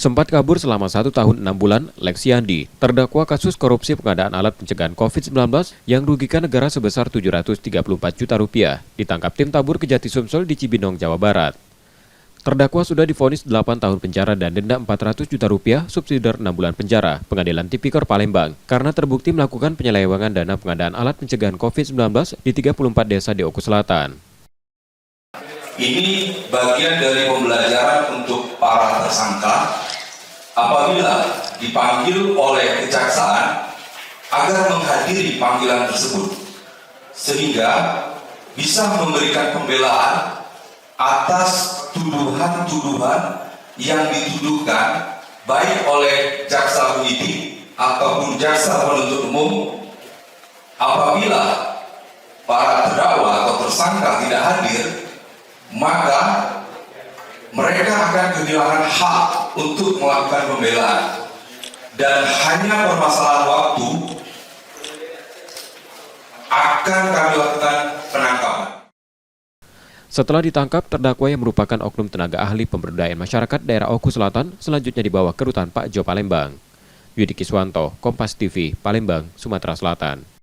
Sempat kabur selama 1 tahun 6 bulan, Lexiandi, terdakwa kasus korupsi pengadaan alat pencegahan COVID-19 yang merugikan negara sebesar Rp734 juta, ditangkap tim tabur Kejati Sumsel di Cibinong, Jawa Barat. Terdakwa sudah divonis 8 tahun penjara dan denda Rp400 juta, subsidiar 6 bulan penjara, Pengadilan Tipikor Palembang, karena terbukti melakukan penyelewengan dana pengadaan alat pencegahan COVID-19 di 34 desa di Oku Selatan. Ini bagian dari pembelajaran untuk para tersangka apabila dipanggil oleh kejaksaan agar menghadiri panggilan tersebut, sehingga bisa memberikan pembelaan atas tuduhan-tuduhan yang dituduhkan baik oleh jaksa penyidik ataupun jaksa penuntut umum. Apabila para terdakwa atau tersangka tidak hadir, maka mereka akan kehilangan hak untuk melakukan pembelaan, dan hanya permasalahan waktu akan kami lakukan penangkapan. Setelah ditangkap, terdakwa yang merupakan oknum tenaga ahli pemberdayaan masyarakat daerah Oku Selatan selanjutnya dibawa ke Rutan Pak Jo Palembang. Yudi Kiswanto, Kompas TV, Palembang, Sumatera Selatan.